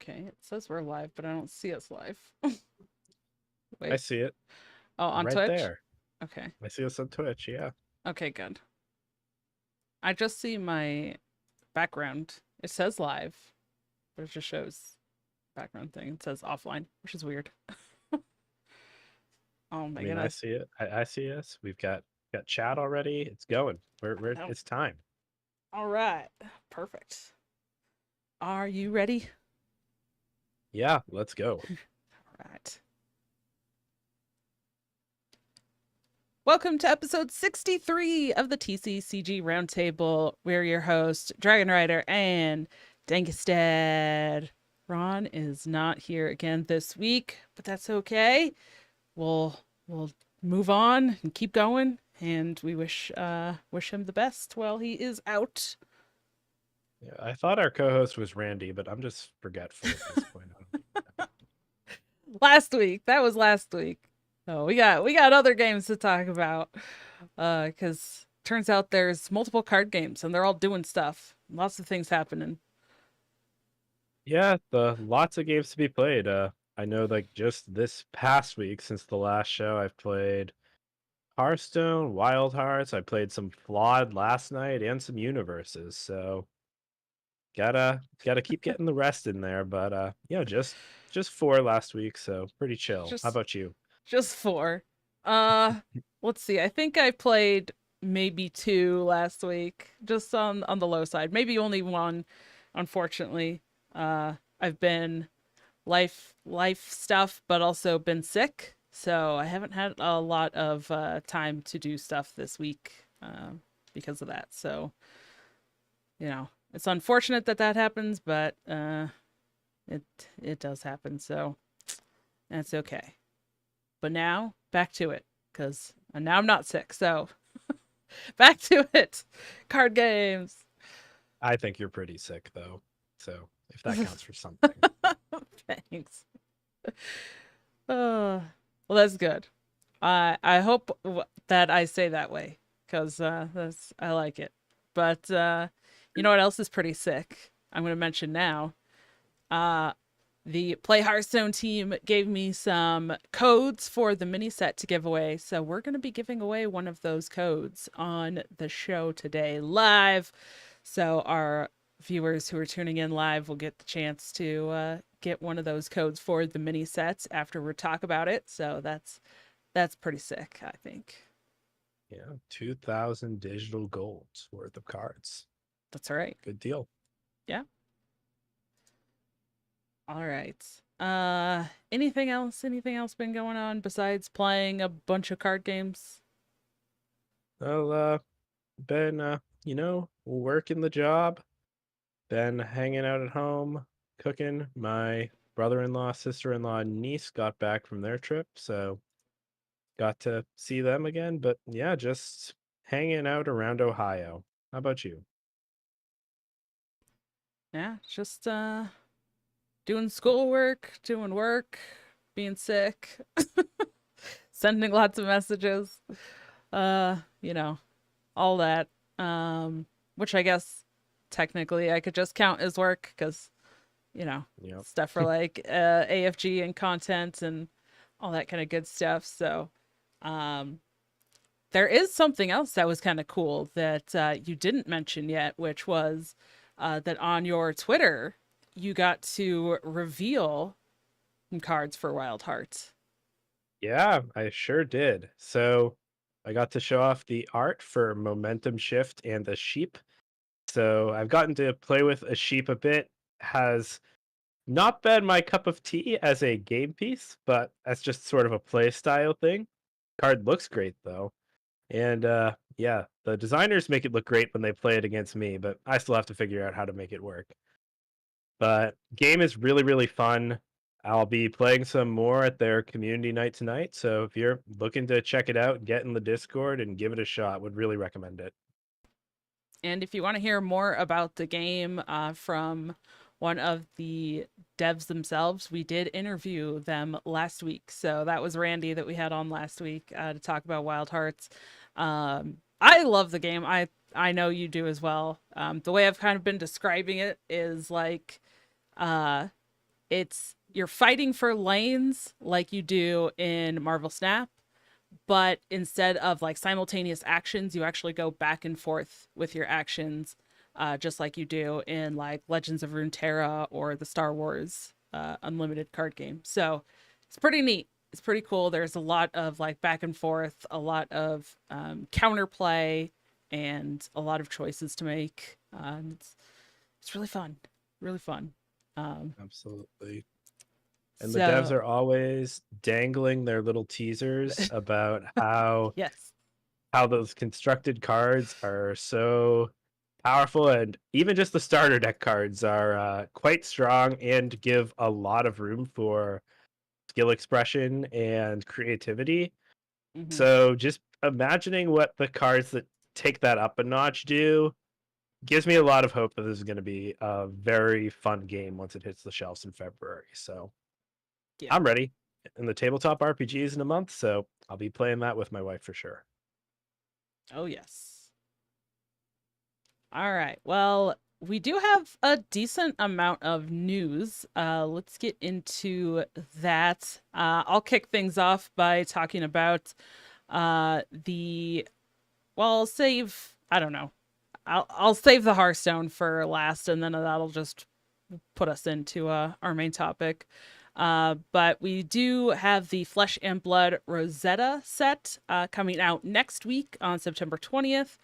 Okay, it says we're live, but I don't see us live. I Wait. see it Oh, on right Twitch? there. Okay. I see us on Twitch. Yeah. Okay, good. I just see my background. It says live, but it just shows background thing. It says offline, which is weird. Oh I my mean, I goodness. see it. I see us. We've got chat already. It's going. We're Oh, it's time. all right. Perfect. Are you ready? Yeah, let's go. All right. Welcome to episode 63 of the TCCG Roundtable. We're your host, dragonrider and DankestDad. Ron is not here again this week, but that's okay. We'll move on and keep going, and we wish him the best while he is out. Yeah, I thought our co-host was Randy, but I'm just forgetful at this point. Last week, that was last week. Oh, we got other games to talk about. Because turns out there's multiple card games and they're all doing stuff. Lots of things happening. Yeah, the lots of games to be played. I know like just this past week since the last show, I've played Hearthstone, Wild Hearts. I played some Flawed last night and some Universes. So gotta keep getting the rest in there. But yeah, just four last week, so pretty chill. How Just about you? just four. Uh let's see. I think I played maybe two last week. Just on the low side. Maybe only one, unfortunately. I've been life stuff, but also been sick. So I haven't had a lot of time to do stuff this week because of that. So, it's unfortunate that that happens, but it it does happen. So that's okay. But now back to it, because now I'm not sick. So back to it. Card games. I think you're pretty sick though, so if that counts for something. Thanks. Uh, well, that's good. I hope that I say that way, because that's I like it. But you know what else is pretty sick? I'm going to mention now. Uh, the Play Hearthstone team gave me some codes for the mini set to give away. So we're going to be giving away one of those codes on the show today live. So our viewers who are tuning in live will get the chance to get one of those codes for the mini sets after we talk about it. So that's pretty sick, I think. Yeah, 2,000 digital golds worth of cards. That's all right. Good deal. Yeah. All right. Anything else? Anything else been going on besides playing a bunch of card games? Well, been working the job, been hanging out at home, cooking. My brother-in-law, sister-in-law, and niece got back from their trip, so got to see them again. But yeah, just hanging out around Ohio. How about you? Yeah, just doing schoolwork, doing work, being sick, sending lots of messages. You know, all that. Which I guess technically I could just count as work because, Yep. stuff for like AFG and content and all that kind of good stuff. So, um there is something else that was kind of cool that you didn't mention yet, which was that on your Twitter, you got to reveal some cards for Wild Hearts. Yeah, I sure did. So I got to show off the art for Momentum Shift and the sheep. So I've gotten to play with a sheep a bit. Has not been my cup of tea as a game piece, but that's just sort of a play style thing. Card looks great though. And yeah, the designers make it look great when they play it against me, but I still have to figure out how to make it work. But game is really, really fun. I'll be playing some more at their community night tonight. So if you're looking to check it out, get in the Discord and give it a shot. Would really recommend it. And if you want to hear more about the game from one of the devs themselves, we did interview them last week. So that was Randy that we had on last week to talk about Wild Hearts. I love the game. I know you do as well. The way I've kind of been describing it is like uh, you're fighting for lanes like you do in Marvel Snap, but instead of like simultaneous actions, you actually go back and forth with your actions, just like you do in like Legends of Runeterra or the Star Wars Unlimited card game. So it's pretty neat. It's pretty cool. There's a lot of like back and forth, a lot of counterplay, and a lot of choices to make. It's really fun, really fun. Um, Absolutely. And the devs so are always dangling their little teasers about how yes. those constructed cards are so powerful, and even just the starter deck cards are quite strong and give a lot of room for skill expression and creativity. Hmm. So just imagining what the cards that take that up a notch do gives me a lot of hope that this is going to be a very fun game once it hits the shelves in February. So Yeah. I'm ready. And the tabletop RPG is in a month, so I'll be playing that with my wife for sure. Oh yes. All right. Well, we do have a decent amount of news. Let's get into that. I'll kick things off by talking about the. Well, I'll save. I don't know. I'll save the Hearthstone for last, and then that'll just put us into our main topic. But we do have the Flesh and Blood Rosetta set coming out next week on September 20th.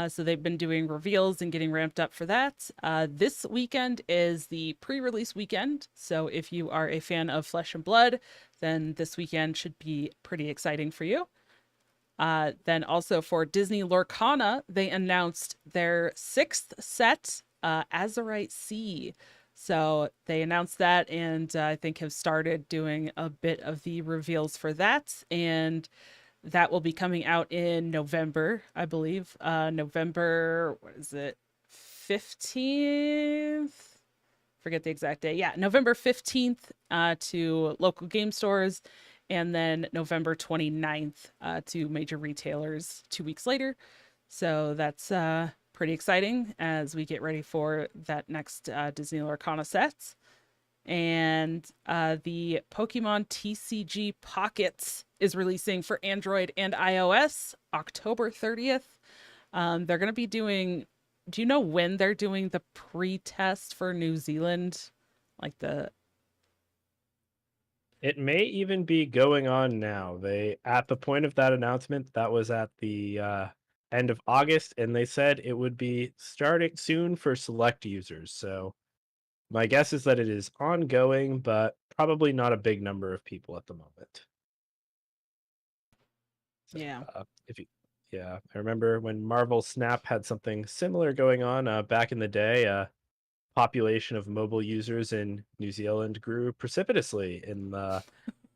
So they've been doing reveals and getting ramped up for that. This weekend is the pre-release weekend. So if you are a fan of Flesh and Blood, then this weekend should be pretty exciting for you. Then also for Disney Lorcana, they announced their sixth set, Azerite Sea. So they announced that, and I think have started doing a bit of the reveals for that. And that will be coming out in November, I believe. November, what is it? 15th? Forget the exact day. Yeah, November 15th to local game stores, and then November 29th to major retailers 2 weeks later. So that's pretty exciting as we get ready for that next Disney Lorcana set. And the Pokemon TCG Pockets is releasing for Android and iOS October 30th. They're going to be doing. Do you know when they're doing the pre-test for New Zealand? Like the. It may even be going on now. They at the point of that announcement, that was at the end of August, and they said it would be starting soon for select users. So my guess is that it is ongoing, but probably not a big number of people at the moment. So Yeah. if you, yeah, I remember when Marvel Snap had something similar going on back in the day. Population of mobile users in New Zealand grew precipitously in the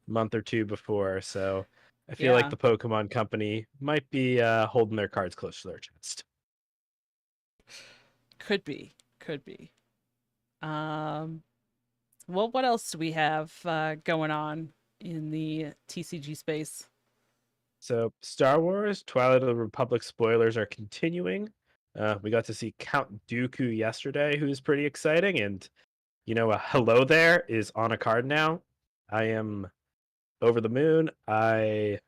month or two before. So I feel like Yeah. the Pokemon Company might be holding their cards close to their chest. Could be. Could be. Um. Well, what else do we have going on in the TCG space? So Star Wars Twilight of the Republic spoilers are continuing. We got to see Count Dooku yesterday, who's pretty exciting. And, a hello there is on a card now. I am over the moon. I'm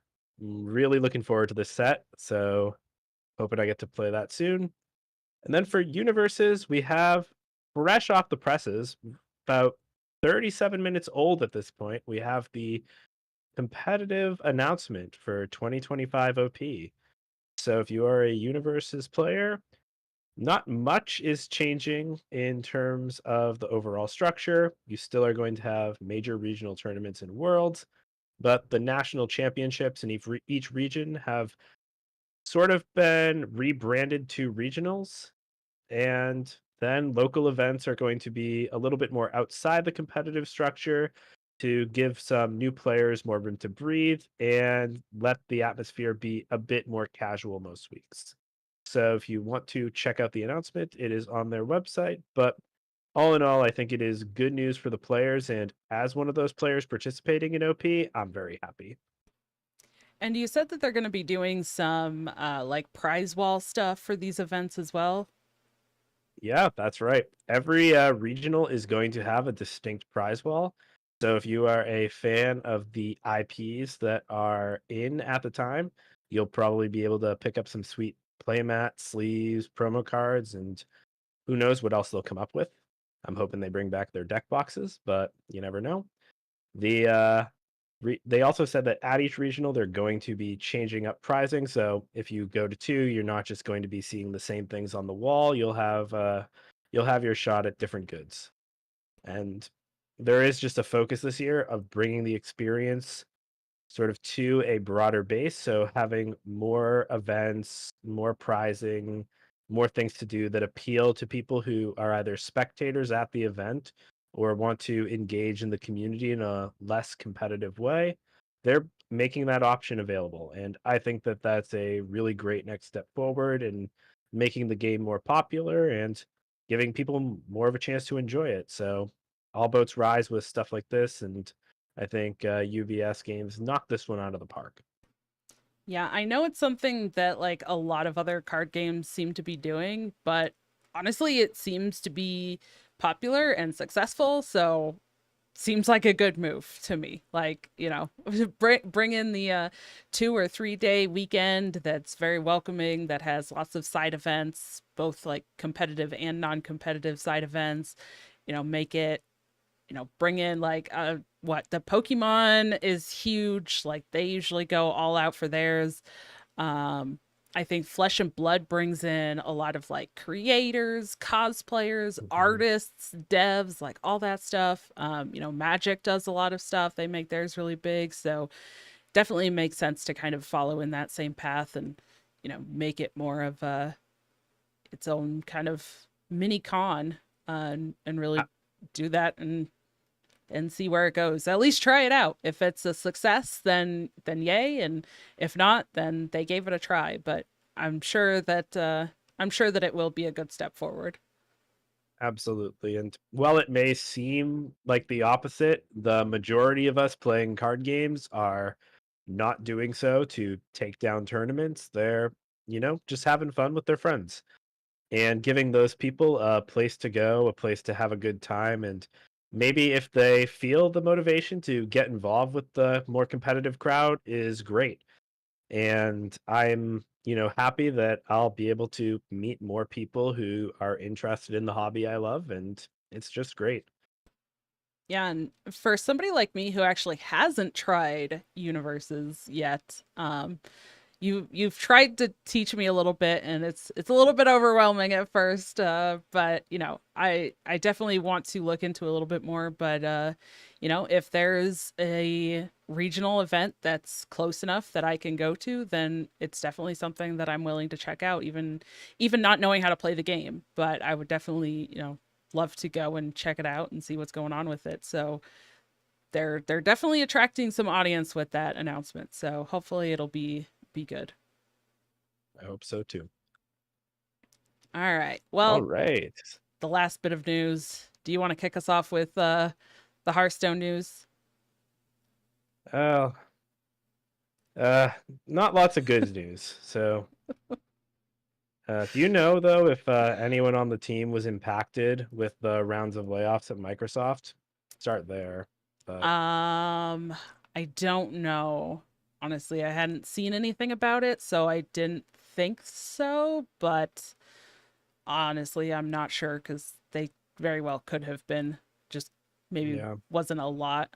really looking forward to this set. So hoping I get to play that soon. And then for Universes, we have fresh off the presses, about 37 minutes old at this point. We have the competitive announcement for 2025 OP. So if you are a Universes player, not much is changing in terms of the overall structure. You still are going to have major regional tournaments and worlds, but the national championships in each region have sort of been rebranded to regionals. And then local events are going to be a little bit more outside the competitive structure to give some new players more room to breathe and let the atmosphere be a bit more casual most weeks. So if you want to check out the announcement, it is on their website. But all in all, I think it is good news for the players. And as one of those players participating in OP, I'm very happy. And you said that they're going to be doing some like prize wall stuff for these events as well. Yeah, that's right. Every regional is going to have a distinct prize wall. So if you are a fan of the IPs that are in at the time, you'll probably be able to pick up some sweet playmat, sleeves, promo cards, and who knows what else they'll come up with. I'm hoping they bring back their deck boxes, but you never know. The they also said that at each regional they're going to be changing up pricing. So if you go to two, you're not just going to be seeing the same things on the wall. You'll have your shot at different goods. And there is just a focus this year of bringing the experience sort of to a broader base. So having more events, more prizing, more things to do that appeal to people who are either spectators at the event or want to engage in the community in a less competitive way. They're making that option available. And I think that that's a really great next step forward in making the game more popular and giving people more of a chance to enjoy it. So all boats rise with stuff like this. And I think UVS games knocked this one out of the park. Yeah, I know it's something that like a lot of other card games seem to be doing, but honestly, it seems to be popular and successful, so seems like a good move to me. Like, bring in the 2 or 3 day weekend that's very welcoming, that has lots of side events, both like competitive and non-competitive side events. Make it, bring in like what the Pokemon is huge. Like they usually go all out for theirs. Um, I think Flesh and Blood brings in a lot of like creators, cosplayers, Mhm. artists, devs, like all that stuff. Magic does a lot of stuff. They make theirs really big. So definitely makes sense to kind of follow in that same path and, make it more of its own kind of mini con and really do that and see where it goes. At least try it out. If it's a success, then yay, and if not, then they gave it a try. But I'm sure that it will be a good step forward. Absolutely. And while it may seem like the opposite, the majority of us playing card games are not doing so to take down tournaments. They're, just having fun with their friends and giving those people a place to go, a place to have a good time. And maybe if they feel the motivation to get involved with the more competitive crowd is great. And I'm, happy that I'll be able to meet more people who are interested in the hobby I love, and it's just great. Yeah, and for somebody like me who actually hasn't tried Universes yet, you've tried to teach me a little bit, and it's a little bit overwhelming at first, but I definitely want to look into a little bit more. But if there's a regional event that's close enough that I can go to, then it's definitely something that I'm willing to check out, even not knowing how to play the game. But I would definitely love to go and check it out and see what's going on with it. So they're definitely attracting some audience with that announcement. So hopefully it'll be good. I hope so too. All right. All Well, right. the last bit of news. Do you want to kick us off with the Hearthstone news? Uh, uh, Not lots of good news. So, do you know though if anyone on the team was impacted with the rounds of layoffs at Microsoft? Start there. But I don't know. Honestly, I hadn't seen anything about it, so I didn't think so, but honestly, I'm not sure cuz they very well could have been, just maybe yeah, wasn't a lot.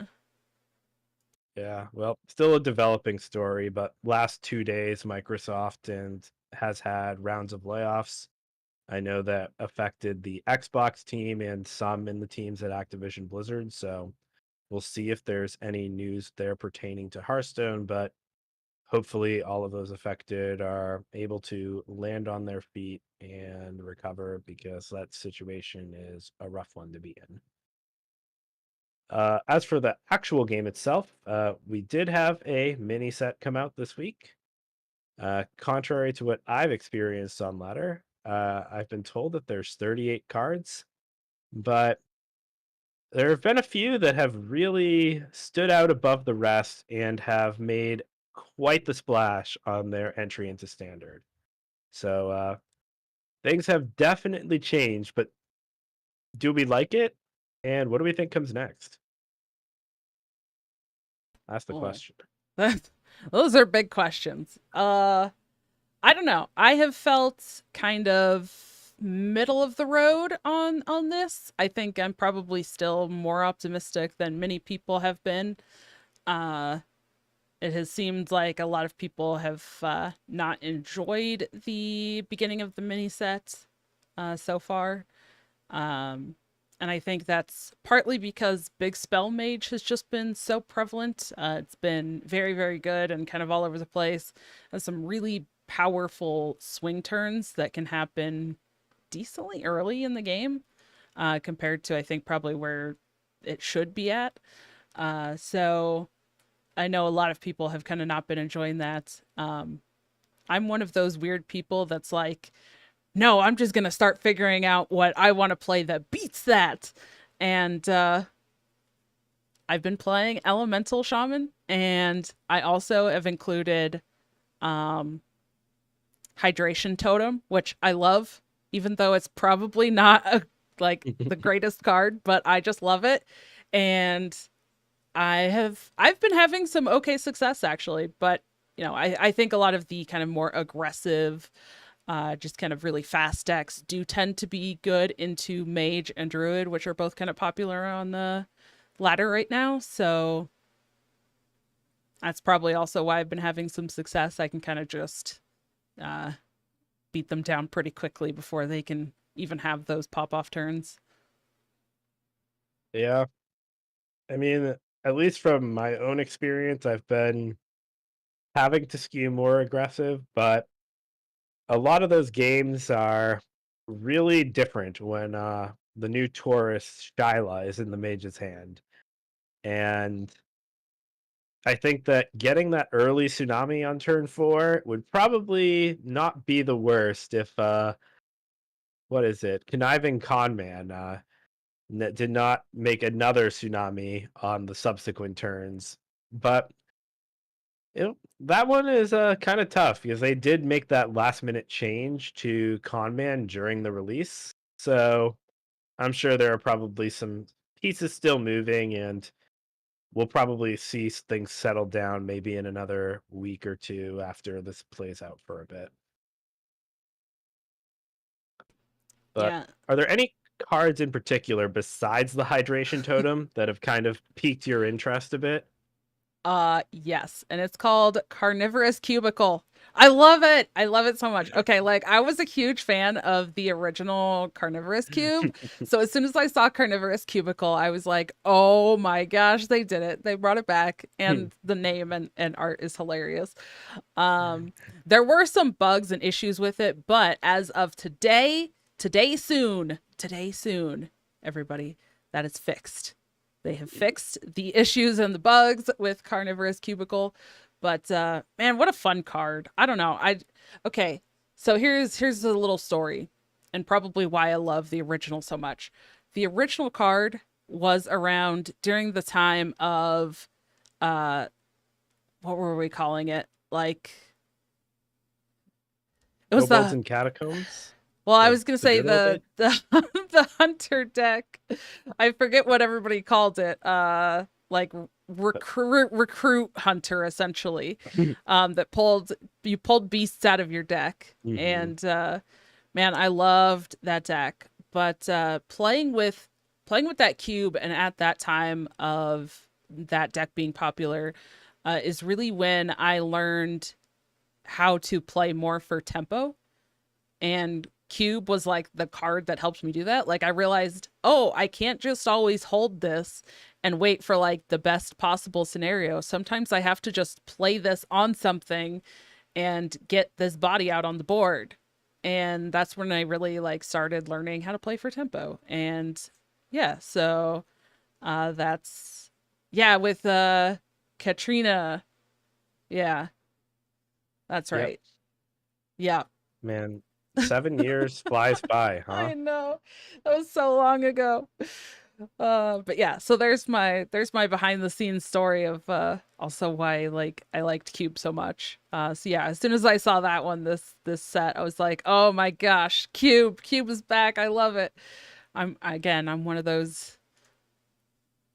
yeah. Well, still a developing story, but last 2 days, Microsoft and has had rounds of layoffs. I know that affected the Xbox team and some in the teams at Activision Blizzard. So we'll see if there's any news there pertaining to Hearthstone, but hopefully all of those affected are able to land on their feet and recover because that situation is a rough one to be in. As for the actual game itself, we did have a mini set come out this week. Contrary to what I've experienced on ladder, I've been told that there's 38 cards, but there have been a few that have really stood out above the rest and have made quite the splash on their entry into standard. So things have definitely changed, but do we like it? And what do we think comes next? That's the Oh, question. those are big questions. I don't know. I have felt kind of middle of the road on this. I think I'm probably still more optimistic than many people have been. Uh, it has seemed like a lot of people have not enjoyed the beginning of the mini set so far. Um, and I think that's partly because Big Spell Mage has just been so prevalent. It's been very, very good and kind of all over the place. And some really powerful swing turns that can happen decently early in the game compared to, I think, probably where it should be at. So I know a lot of people have kind of not been enjoying that. I'm one of those weird people that's like, no, I'm just going to start figuring out what I want to play that beats that. And I've been playing Elemental Shaman, and I also have included um, Hydration Totem, which I love, even though it's probably not like the greatest card, but I just love it. And I've been having some okay success actually, but I think a lot of the kind of more aggressive just kind of really fast decks do tend to be good into Mage and Druid, which are both kind of popular on the ladder right now. So that's probably also why I've been having some success. I can kind of just uh, beat them down pretty quickly before they can even have those pop off turns. Yeah. I mean, at least from my own experience, I've been having to skew more aggressive, but a lot of those games are really different when the new Taurus Shyla is in the mage's hand. And I think that getting that early tsunami on turn 4 would probably not be the worst if what is it? Conniving Conman did not make another tsunami on the subsequent turns. But that one is kind of tough because they did make that last minute change to Conman during the release. So I'm sure there are probably some pieces still moving, and we'll probably see things settle down maybe in another week or two after this plays out for a bit. But Yeah. are there any cards in particular besides the hydration totem that have kind of piqued your interest a bit? Yes, and it's called Carnivorous Cubicle. I love it. I love it so much. Okay, like I was a huge fan of the original Carnivorous Cube. So as soon as I saw Carnivorous Cubicle, I was like, "Oh my gosh, they did it. They brought it back." And the name and art is hilarious. Um there were some bugs and issues with it, but as of today soon, everybody, that is fixed. They have fixed the issues and the bugs with Carnivorous Cubicle. But man, what a fun card. I don't know. I okay. So here's a little story and probably why I love the original so much. The original card was around during the time of uh what were we calling it? Like it was Kobolds the and Catacombs? well, I The was gonna the say good old days? the the hunter deck. I forget what everybody called it. Like recruit hunter essentially. That pulled beasts out of your deck, Hmm. and man, I loved that deck. But playing with that cube, and at that time of that deck being popular, is really when I learned how to play more for tempo, and cube was like the card that helped me do that. Like I realized, oh, I can't just always hold this and wait for like the best possible scenario. Sometimes I have to just play this on something and get this body out on the board. And that's when I really like started learning how to play for tempo. And yeah, so that's yeah, with Katrina. Yeah, that's Yep. right. Yeah. Man, 7 years flies by, huh? I know. That was so long ago. But yeah, so there's my behind the scenes story of also why like I liked Cube so much. So yeah, as soon as I saw that one, this set, I was like, oh my gosh, Cube is back. I love it. I'm one of those,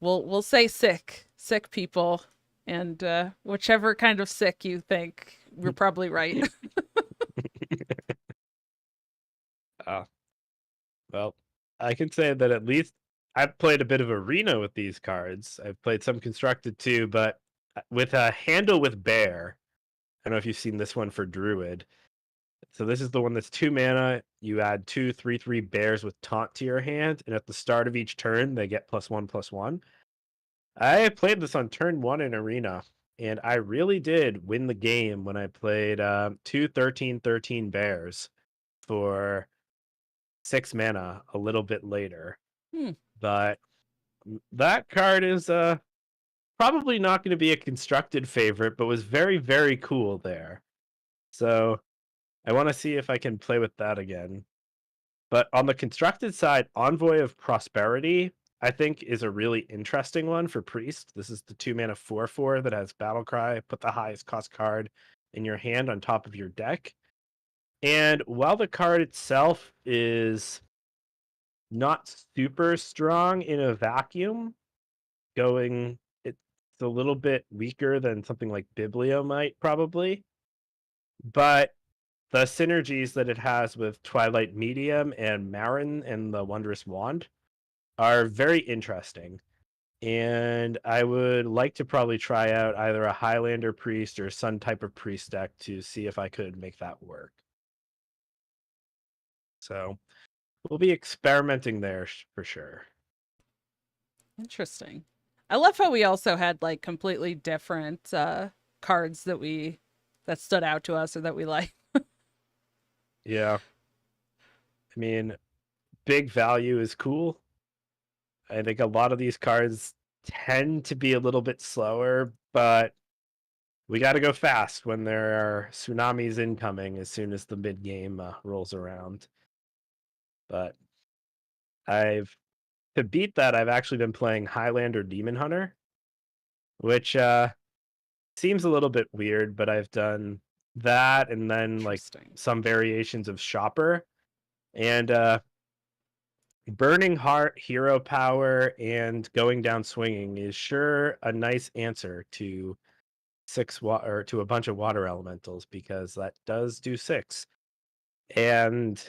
we'll say sick people, and whichever kind of sick you think, we're probably right. Uh, well, I can say that at least I've played a bit of arena with these cards. I've played some constructed too, but with a handle with bear. I don't know if you've seen this one for druid. So this is the one that's 2 mana. You add 2/3/3 bears with taunt to your hand, and at the start of each turn, they get +1/+1. I played this on turn 1 in arena, and I really did win the game when I played 2 13/13 bears for 6 mana a little bit later. Hmm. But that card is probably not going to be a constructed favorite, but was very, very cool there. So I want to see if I can play with that again. But on the constructed side, Envoy of Prosperity, I think, is a really interesting one for Priest. This is the 2 mana 4/4 that has Battle Cry. Put the highest cost card in your hand on top of your deck. And while the card itself is not super strong in a vacuum, it's a little bit weaker than something like Biblio might probably. But the synergies that it has with Twilight Medium and Marin and the Wondrous Wand are very interesting. And I would like to probably try out either a Highlander Priest or some type of Priest deck to see if I could make that work. So we'll be experimenting there for sure. Interesting. I love how we also had like completely different cards that stood out to us or that we like. Yeah. I mean, big value is cool. I think a lot of these cards tend to be a little bit slower, but we got to go fast when there are tsunamis incoming as soon as the mid game rolls around. But I've to beat that, I've actually been playing Highlander Demon Hunter, which seems a little bit weird, but I've done that and then like Interesting. some variations of Shopper and Burning Heart, Hero Power, and Going Down Swinging is sure a nice answer to or to a bunch of water elementals because that does do 6. And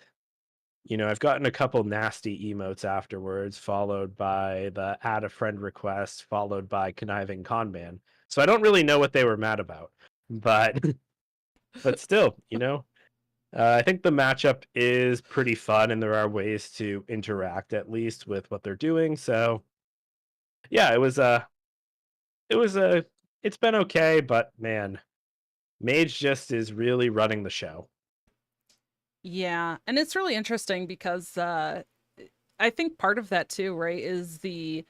I've gotten a couple nasty emotes afterwards, followed by the add a friend request, followed by conniving conman. So I don't really know what they were mad about, but but still, I think the matchup is pretty fun, and there are ways to interact at least with what they're doing. So yeah, it was a, it's been okay, but man, Mage just is really running the show. Yeah, and it's really interesting because I think part of that too, right, is the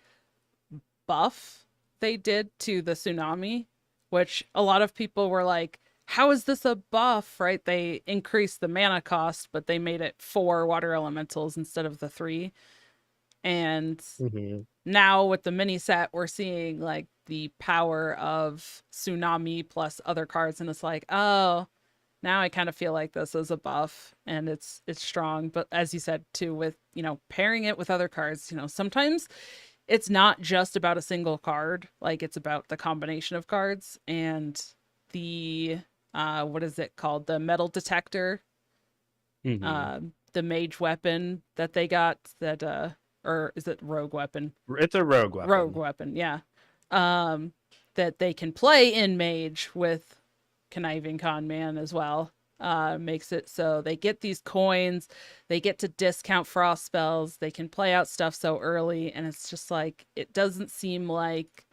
buff they did to the tsunami, which a lot of people were like, how is this a buff, right? They increased the mana cost, but they made it 4 water elementals instead of the 3. And Mm-hmm. now with the mini set, we're seeing like the power of tsunami plus other cards, and it's like, oh, now I kind of feel like this is a buff and it's strong. But as you said too, with pairing it with other cards, sometimes it's not just about a single card, like it's about the combination of cards. And the what is it called, the metal detector, Mm-hmm. the mage weapon that they got, that or is it rogue weapon? It's a rogue Rogue weapon. weapon, yeah. um that they can play in mage with conniving con man as well. Makes it so they get these coins, they get to discount frost spells, they can play out stuff so early, and it's just like it doesn't seem like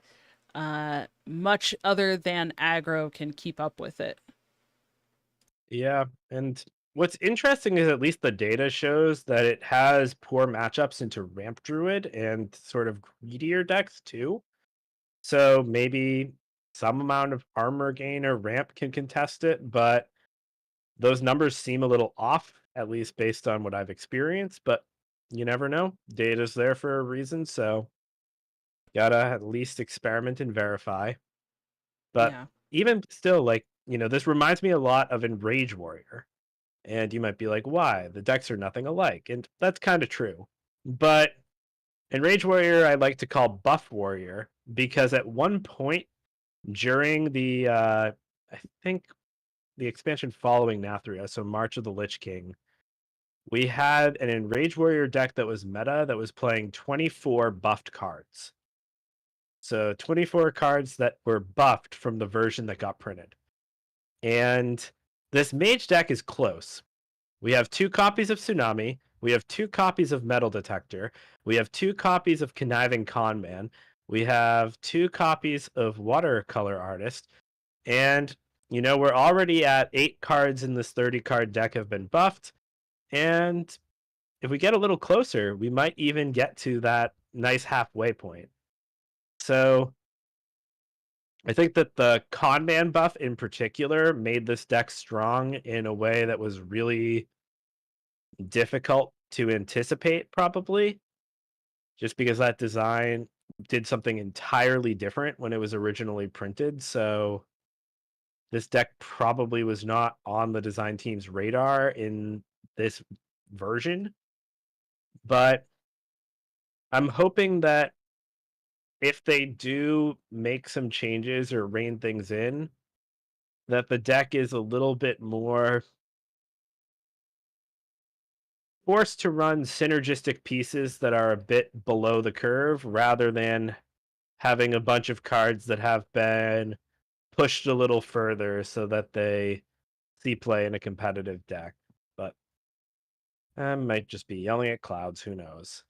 much other than aggro can keep up with it. Yeah, and what's interesting is at least the data shows that it has poor matchups into Ramp Druid and sort of greedier decks too. So maybe some amount of armor gain or ramp can contest it, but those numbers seem a little off, at least based on what I've experienced. But you never know. Data's there for a reason, so gotta at least experiment and verify. But Yeah. even still, like, this reminds me a lot of Enrage Warrior. And you might be like, why? The decks are nothing alike. And that's kind of true. But Enrage Warrior, I like to call Buff Warrior because at one point during I think the expansion following Nathria, so March of the Lich King, we had an Enrage Warrior deck that was meta that was playing 24 buffed cards. So 24 cards that were buffed from the version that got printed. And this mage deck is close. We have 2 copies of Tsunami. We have 2 copies of Metal Detector. We have 2 copies of Conniving Conman. We have 2 copies of Watercolor Artist. And, we're already at 8 cards in this 30 card deck have been buffed. And if we get a little closer, we might even get to that nice halfway point. So I think that the Conman buff in particular made this deck strong in a way that was really difficult to anticipate, probably, just because that design did something entirely different when it was originally printed. So this deck probably was not on the design team's radar in this version. But I'm hoping that if they do make some changes or rein things in, that the deck is a little bit more forced to run synergistic pieces that are a bit below the curve rather than having a bunch of cards that have been pushed a little further so that they see play in a competitive deck. But I might just be yelling at clouds. Who knows?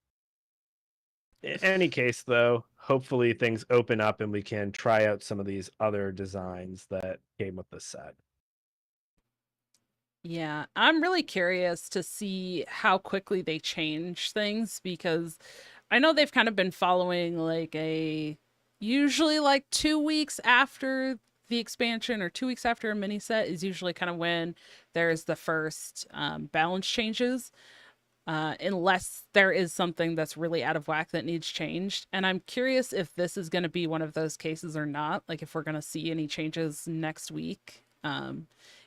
In any case, though, hopefully things open up and we can try out some of these other designs that came with the set. Yeah, I'm really curious to see how quickly they change things because I know they've kind of been following like a usually like 2 weeks after the expansion or 2 weeks after a mini set is usually kind of when there's the first balance changes, unless there is something that's really out of whack that needs changed. And I'm curious if this is going to be one of those cases or not, like if we're going to see any changes next week,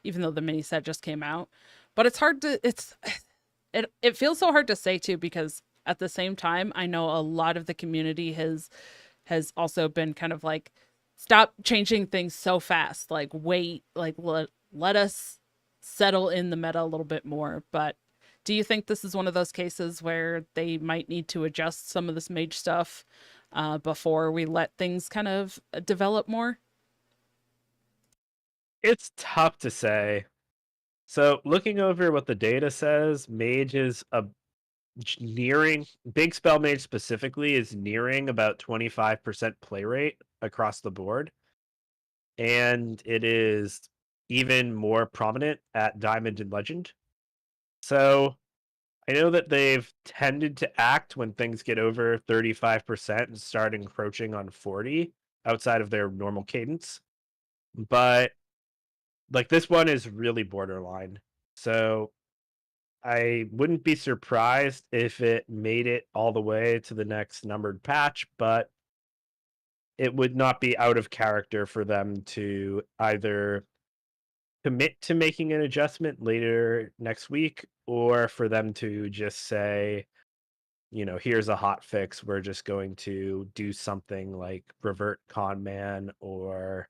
even though the mini set just came out. But it's hard to, it feels so hard to say too, because at the same time, I know a lot of the community has also been kind of like, stop changing things so fast, like wait, like let us settle in the meta a little bit more. But do you think this is one of those cases where they might need to adjust some of this mage stuff before we let things kind of develop more? It's tough to say. So, looking over what the data says, Mage is nearing, Big Spell Mage specifically is nearing about 25% play rate across the board. And it is even more prominent at Diamond and Legend. So, I know that they've tended to act when things get over 35% and start encroaching on 40 outside of their normal cadence. But like this one is really borderline. So I wouldn't be surprised if it made it all the way to the next numbered patch, but it would not be out of character for them to either commit to making an adjustment later next week or for them to just say, here's a hot fix. We're just going to do something like revert con man or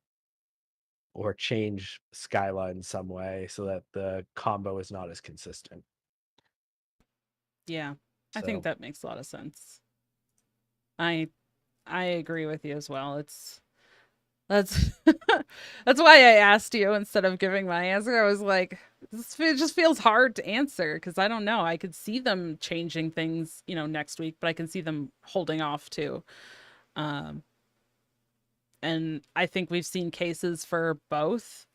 change Skyla in some way so that the combo is not as consistent. Yeah, I think So that makes a lot of sense. I I agree with you as well. That's that's why I asked you instead of giving my answer. I was like, it just feels hard to answer because I don't know. I could see them changing things, next week, but I can see them holding off too. Um, and I think we've seen cases for both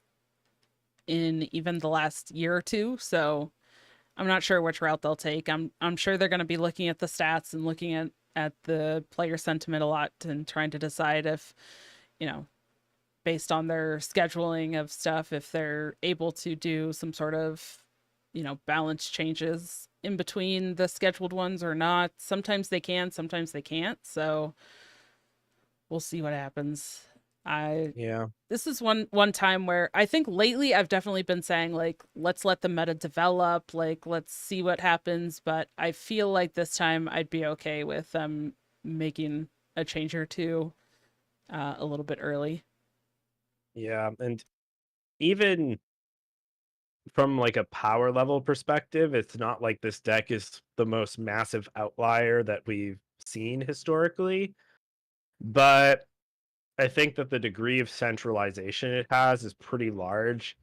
in even the last year or two. So I'm not sure which route they'll take. I'm sure they're going to be looking at the stats and looking at the player sentiment a lot and trying to decide if, you know, based on their scheduling of stuff, if they're able to do some sort of, balance changes in between the scheduled ones or not. Sometimes they can, sometimes they can't. So we'll see what happens. I Yeah. This is one time where I think lately I've definitely been saying like let's let the meta develop, like let's see what happens, but I feel like this time I'd be okay with them making a change or two a little bit early. Yeah. And even from like a power level perspective, it's not like this deck is the most massive outlier that we've seen historically. But I think that the degree of centralization it has is pretty large,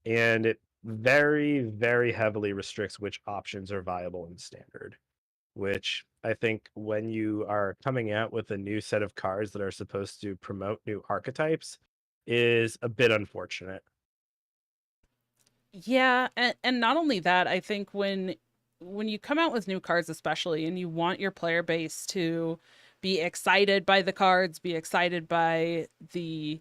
and it very, very heavily restricts which options are viable in standard. Which I think when you are coming out with a new set of cards that are supposed to promote new archetypes is a bit unfortunate. Yeah, and not only that, I think when you come out with new cards especially and you want your player base to be excited by the cards, be excited by the,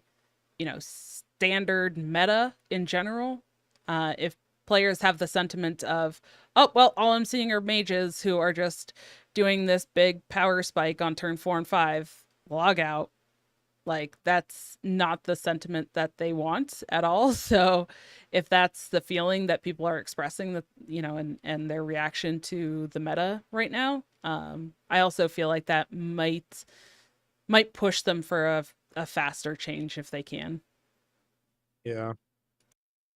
standard meta in general, if players have the sentiment of, oh, well, all I'm seeing are mages who are just doing this big power spike on turn 4 and 5, log out, like that's not the sentiment that they want at all. So if that's the feeling that people are expressing, that and their reaction to the meta right now, I also feel like that might push them for a faster change if they can. Yeah.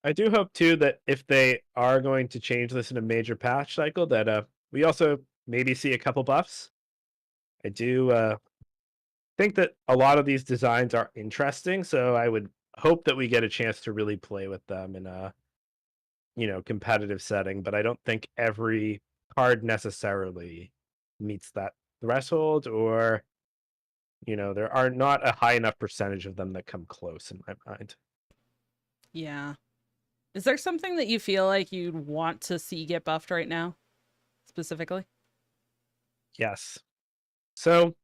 I do hope too that if they are going to change this in a major patch cycle, that we also maybe see a couple buffs. I do think that a lot of these designs are interesting, so I would hope that we get a chance to really play with them in a competitive setting. But I don't think every card necessarily meets that threshold, or there are not a high enough percentage of them that come close in my mind. Yeah. Is there something that you feel like you'd want to see get buffed right now, specifically? Yes. So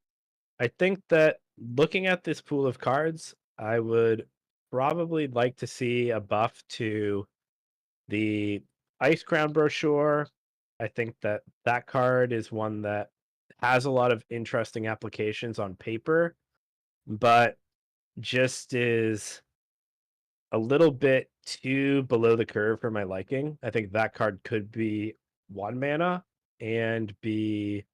I think that looking at this pool of cards, I would probably like to see a buff to the Ice Crown brochure. I think that that card is one that has a lot of interesting applications on paper, but just is a little bit too below the curve for my liking. I think that card could be 1 mana and be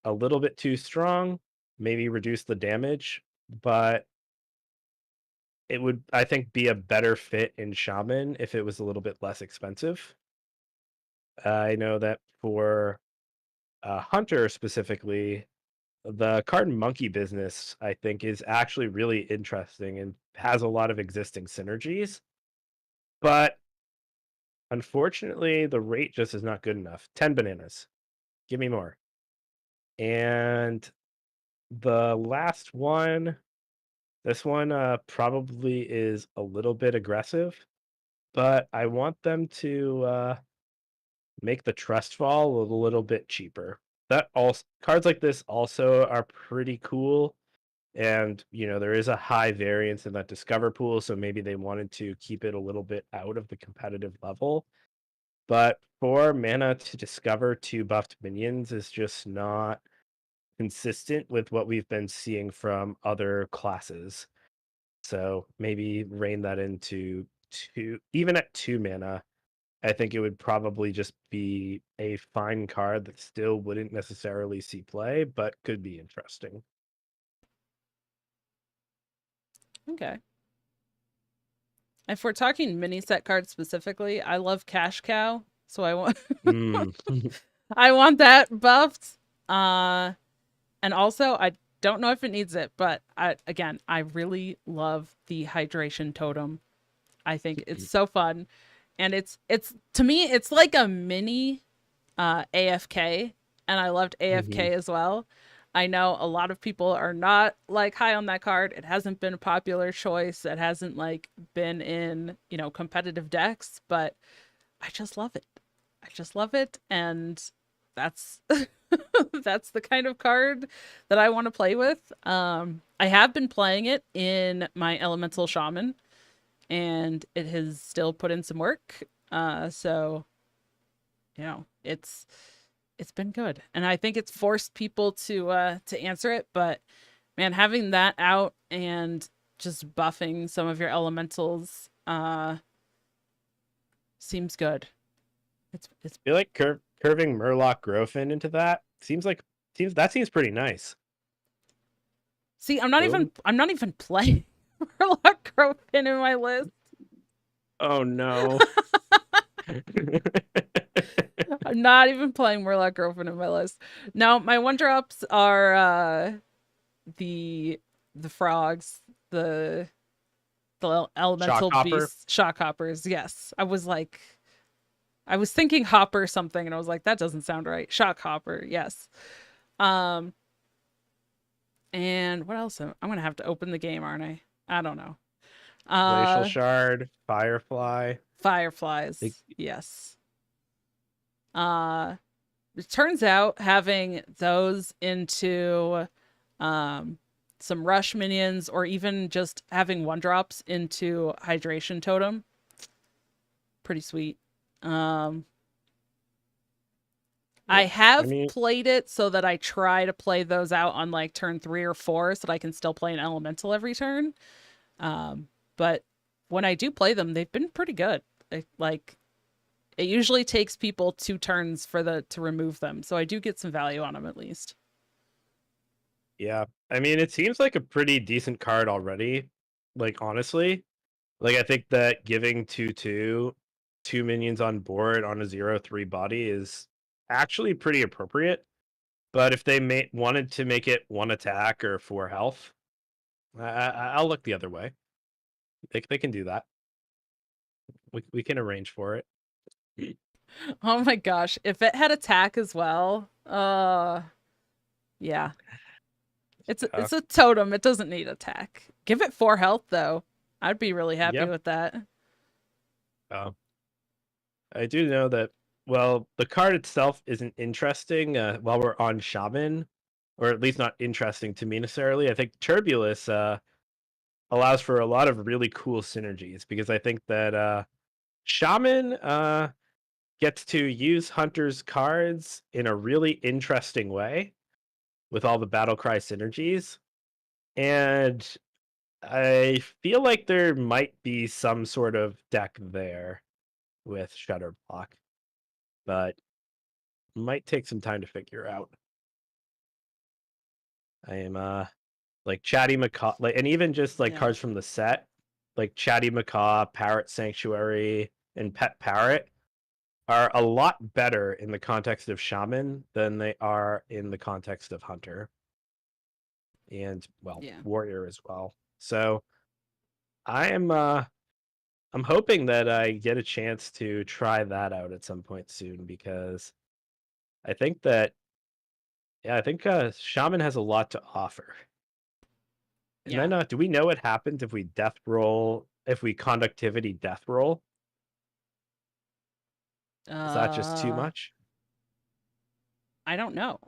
a little bit too strong, maybe reduce the damage, but it would, I think, be a better fit in Shaman if it was a little bit less expensive. I know that for Hunter specifically, the card monkey business, I think, is actually really interesting and has a lot of existing synergies. But unfortunately, the rate just is not good enough. 10 bananas. Give me more. And the last one, this one probably is a little bit aggressive, but I want them to make the trust fall a little bit cheaper. That also cards like this also are pretty cool. And there is a high variance in that discover pool, so maybe they wanted to keep it a little bit out of the competitive level. But 4 mana to discover 2 buffed minions is just not consistent with what we've been seeing from other classes. So maybe rein that into two, even at 2 mana. I think it would probably just be a fine card that still wouldn't necessarily see play, but could be interesting. Okay. If we're talking mini set cards specifically, I love Cash Cow, so I want Mm. I want that buffed. Uh and also I don't know if it needs it, but I really love the hydration totem. I think it's so fun. And it's to me it's like a mini AFK, and I loved Hmm. AFK as well. I know a lot of people are not like high on that card. It hasn't been a popular choice. It hasn't like been in, competitive decks, but I just love it. I just love it, and that's that's the kind of card that I want to play with. I have been playing it in my Elemental Shaman, and it has still put in some work. So you know, it's been good. And I think it's forced people to answer it, but man, having that out and just buffing some of your elementals seems good. It's I feel like curving Murloc Grofin into that seems pretty nice. See, Boom. I'm not even playing Murloc Gropin in my list. Oh no. I'm not even playing Murloc Gropin in my list. No, my one drops are the frogs, the elemental Shockhopper. beasts, shockhoppers. Yes. I was thinking hopper something and I was like, that doesn't sound right. Shockhopper, yes. Um and what else? I'm gonna have to open the game, aren't I? I don't know. Glacial Uh Shard, Firefly. Fireflies, yes. Uh it turns out having those into um some rush minions or even just having one drops into hydration totem, pretty sweet. Um I Yeah. I have mean, played it so that I try to play those out on like turn 3 or 4 so that I can still play an elemental every turn. But when I do play them, they've been pretty good. Like it usually takes people 2 turns for the to remove them, so I do get some value on them at least. yeah. I mean, it seems like a pretty decent card already. Like honestly, like I think that giving 2 minions on board on a 0/3 body is actually pretty appropriate. But if they wanted to make it 1 attack or 4 health, I'll look the other way. They can do that. We can arrange for it. Oh my gosh, if it had attack as well, yeah. Uh, It's a totem, it doesn't need attack. Give it 4 health though. I'd be really happy yep. with that. Uh, I do know that. Well, the card itself isn't interesting. While we're on Shaman, or at least not interesting to me necessarily. I think Turbulus allows for a lot of really cool synergies because I think that Shaman gets to use Hunter's cards in a really interesting way with all the battle cry synergies. And I feel like there might be some sort of deck there with Shutterblock, but might take some time to figure out. I am like Chatty Macaw, like, and even just like Yeah. cards from the set, like Chatty Macaw, Parrot Sanctuary, and Pet Parrot are a lot better in the context of Shaman than they are in the context of Hunter and well, Yeah. Warrior as well. So I am I'm hoping that I get a chance to try that out at some point soon because I think that yeah, I think Shaman has a lot to offer. And Yeah. then do we know what happens if we death roll if we conductivity death roll? Is that just too Uh much? I don't know.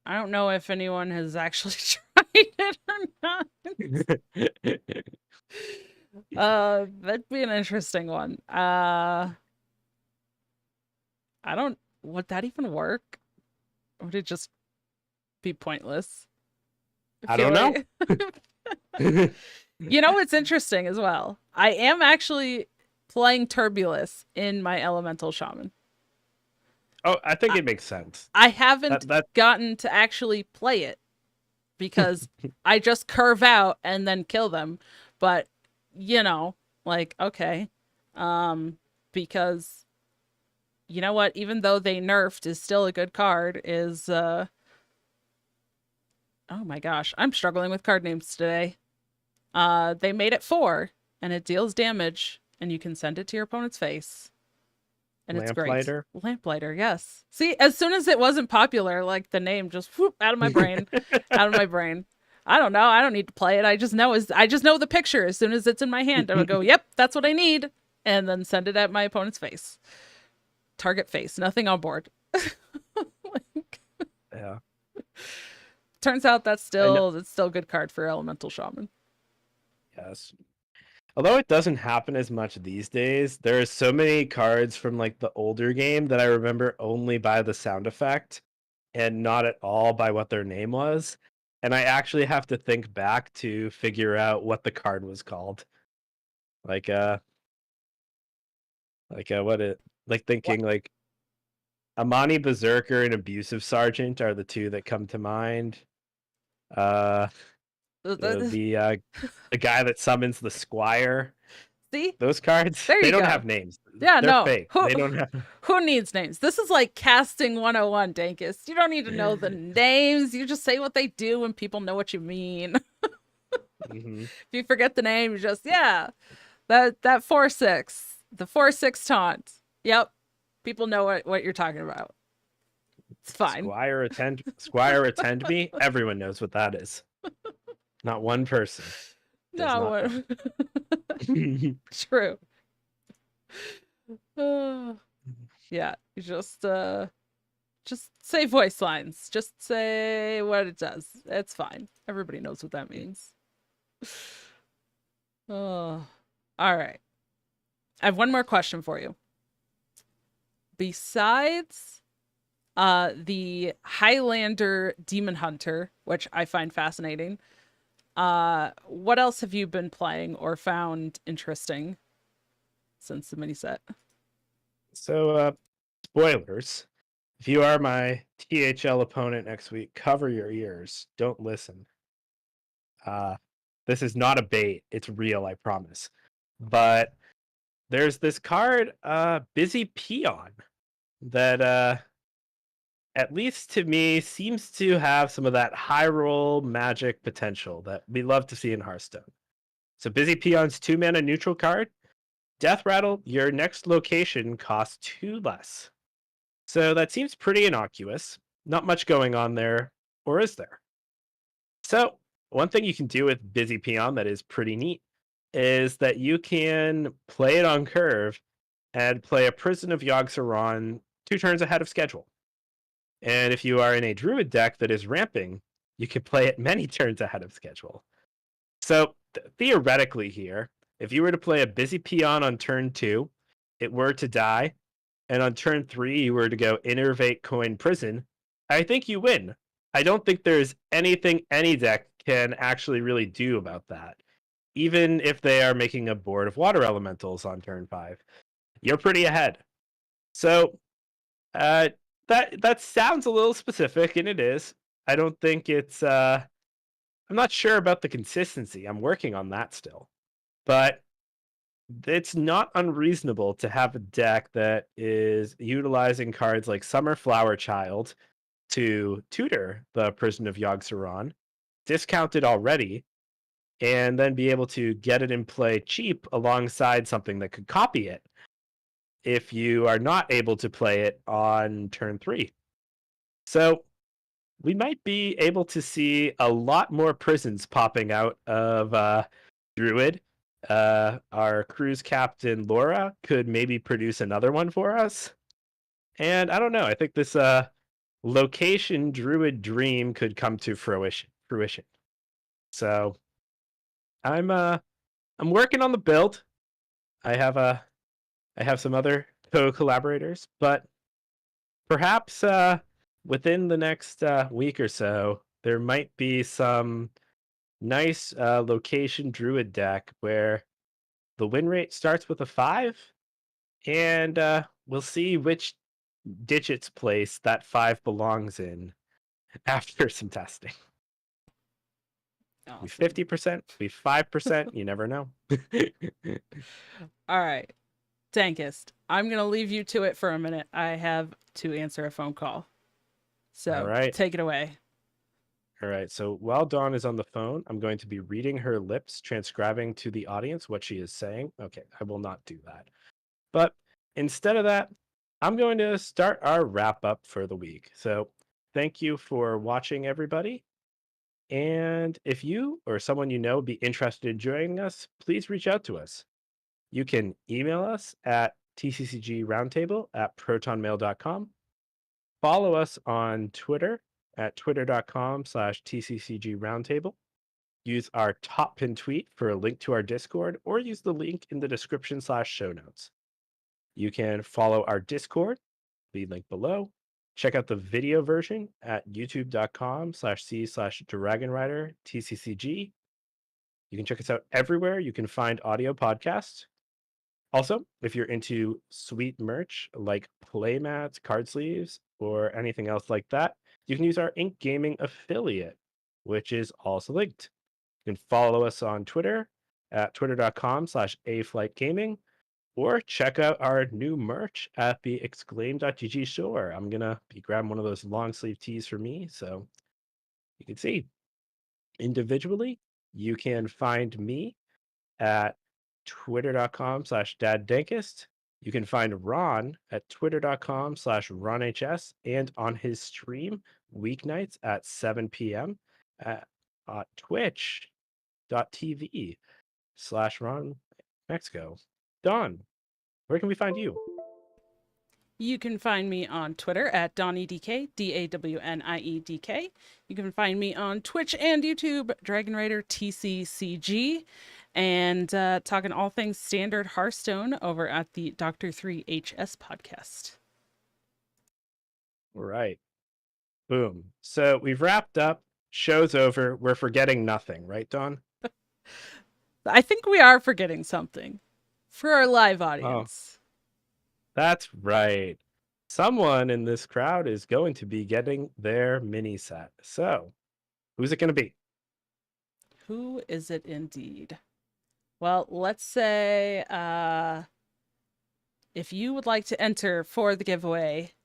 I don't know if anyone has actually tried it or not. That'd be an interesting one. I don't would that even work? Or would it just be pointless? I I feel don't know. like you know what's interesting as well. I am actually playing Turbulus in my elemental shaman. Oh, I think I, it makes sense. I haven't That gotten to actually play it because I just curve out and then kill them. But you know, like okay, because you know what? Even though they nerfed is still a good card. Is oh my gosh, I'm struggling with card names today. They made it 4, and it deals damage, and you can send it to your opponent's face, and it's great. Lamplighter. Lamplighter, yes. See, as soon as it wasn't popular, like the name just whoop, out of my brain, out of my brain. I don't know. I don't need to play it. I just know the picture. As soon as it's in my hand, I'm gonna go, "Yep, that's what I need," and then send it at my opponent's face. Target face, nothing on board. Like, Yeah. turns out I know. it's still a good card for elemental shaman. Yes. Although it doesn't happen as much these days, there are so many cards from like the older game that I remember only by the sound effect and not at all by what their name was. And I actually have to think back to figure out what the card was called. Like what it like What? thinking like Amani Berserker and Abusive Sergeant are the two that come to mind. Uh the the guy that summons the Squire. See, Those cards, there they you don't go. have names. Yeah, They're no. fake. They don't have Who needs names? This is like casting 101, Dankest. You don't need to know the names. You just say what they do and people know what you mean. hmm If you forget the name, you just that 4/6. The 4/6 taunt. Yep. People know what you're talking about. It's fine. Squire attend me. Everyone knows what that is. Not one person does No not one. know. True. Yeah, you just say voice lines. Just say what it does. It's fine. Everybody knows what that means. Oh. All right. I have one more question for you. Besides the Highlander Demon Hunter, which I find fascinating, what else have you been playing or found interesting since the mini set? So spoilers. If you are my THL opponent next week, cover your ears. Don't listen. Uh this is not a bait. It's real, I promise. But there's this card, Busy Peon, that at least to me seems to have some of that high roll magic potential that we love to see in Hearthstone. So Busy Peon's 2-mana neutral card. Death Rattle, your next location costs 2 less. So that seems pretty innocuous. Not much going on there, or is there? So one thing you can do with Busy Peon that is pretty neat is that you can play it on curve and play a Prison of Yogg-Saron 2 turns ahead of schedule. And if you are in a Druid deck that is ramping, you can play it many turns ahead of schedule. So theoretically here, if you were to play a Busy Peon on turn 2, it were to die, and on turn 3 you were to go Innervate Coin Prison, I think you win. I don't think there's anything any deck can actually really do about that. Even if they are making a board of water elementals on turn 5, you're pretty ahead. So uh, that sounds a little specific, and it is. I don't think it's. I'm not sure about the consistency. I'm working on that still, but it's not unreasonable to have a deck that is utilizing cards like Summer Flower Child to tutor the Prison of Yogg-Saron, discounted already, and then be able to get it in play cheap alongside something that could copy it if you are not able to play it on turn 3. So we might be able to see a lot more prisons popping out of Druid. Our cruise captain Laura could maybe produce another one for us. And I don't know. I think this location Druid dream could come to fruition. So I'm working on the build. I have some other co-collaborators, but perhaps within the next week or so, there might be some nice location druid deck where the win rate starts with a 5, and we'll see which digits place that 5 belongs in after some testing. Be Awesome. 50%, be 5%, you never know. All right. Dankest, I'm going to leave you to it for a minute. I have to answer a phone call. All So right. take it away. All right. So while Dawn is on the phone, I'm going to be reading her lips, transcribing to the audience what she is saying. Okay, I will not do that. But instead of that, I'm going to start our wrap up for the week. So thank you for watching, everybody. And if you or someone you know would be interested in joining us, please reach out to us. You can email us at tccgroundtable@protonmail.com. Follow us on Twitter at twitter.com/tccgroundtable. use our top pin tweet for a link to our Discord, or use the link in the description/show notes. You can follow our Discord, the link below. Check out the video version at youtube.com/c/dragonrider TCCG. You can check us out everywhere you can find audio podcasts. Also, if you're into sweet merch like playmats, card sleeves, or anything else like that, you can use our Ink Gaming affiliate, which is also linked. You can follow us on Twitter at twitter.com/aflightgaming, or check out our new merch at the exclaim.gg store. I'm going to be grabbing one of those long sleeve tees for me, so you can see. Individually, you can find me at twitter.com/daddankest. You can find Ron at twitter.com/RonHS, and on his stream weeknights at 7 p.m. at twitch.tv/RonMexico. Don, where can we find you? You can find me on Twitter at DonnieDK, DAWNIEDK. You can find me on Twitch and YouTube, dragonrider TCCG, and talking all things standard Hearthstone over at the Dr. 3HS podcast. All right. Boom. So we've wrapped up. Show's over. We're forgetting nothing, right, Don? I think we are forgetting something for our live audience. That's right. Someone in this crowd is going to be getting their mini set. So, who's it going to be? Who is it indeed? Well, let's say if you would like to enter for the giveaway,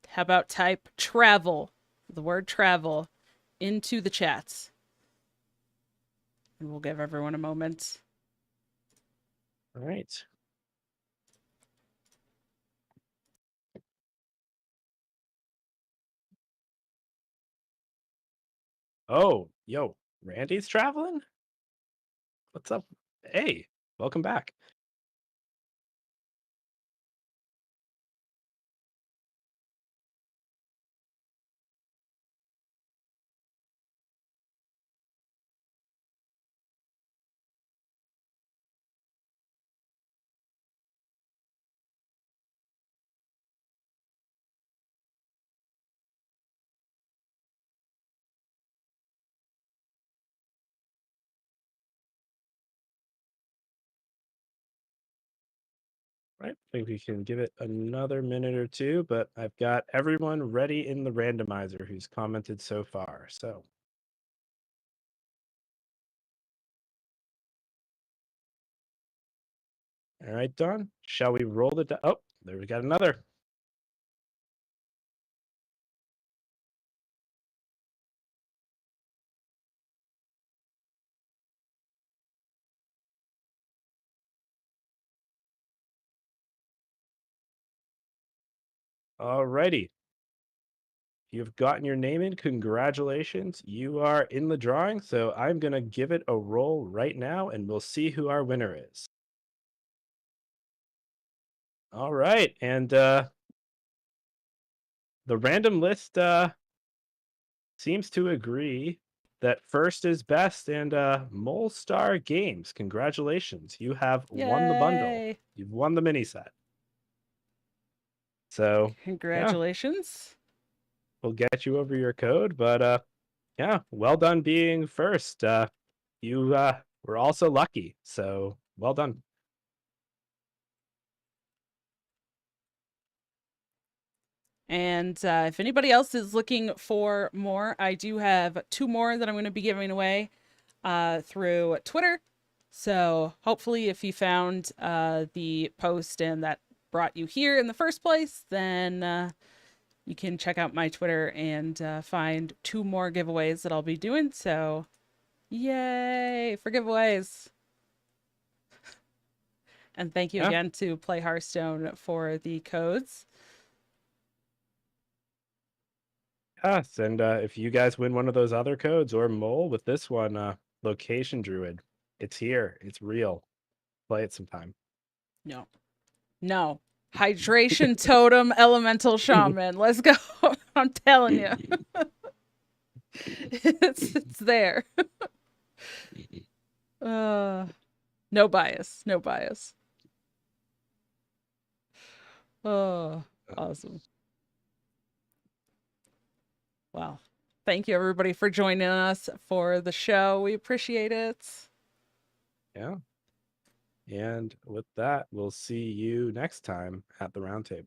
how about type travel, the word travel, into the chats. And we'll give everyone a moment. All right. Oh, yo, Randy's traveling? What's up? Hey, welcome back. Right, I think we can give it another minute or two, but I've got everyone ready in the randomizer who's commented so far. So, all right, Don, shall we roll the oh, there we got another. All righty. You've gotten your name in. Congratulations. You are in the drawing. So I'm going to give it a roll right now and we'll see who our winner is. All right. And the random list seems to agree that first is best, and Mole Star Games. Congratulations. You have won the bundle. You've won the mini set. So congratulations. Yeah, we'll get you over your code, but yeah, well done being first. You were also lucky, so well done. And if anybody else is looking for more, I do have 2 more that I'm going to be giving away through Twitter. So hopefully if you found the post and that brought you here in the first place, then you can check out my Twitter and find 2 more giveaways that I'll be doing. So yay for giveaways. And thank you again to Play Hearthstone for the codes. Yes, and if you guys win one of those other codes or Mole with this one, Location Druid, it's here. It's real. Play it sometime. No. Hydration Totem Elemental Shaman. Let's go. I'm telling you. It's there. No bias. No bias. Oh, awesome. Well, thank you everybody for joining us for the show. We appreciate it. Yeah. And with that, we'll see you next time at the roundtable.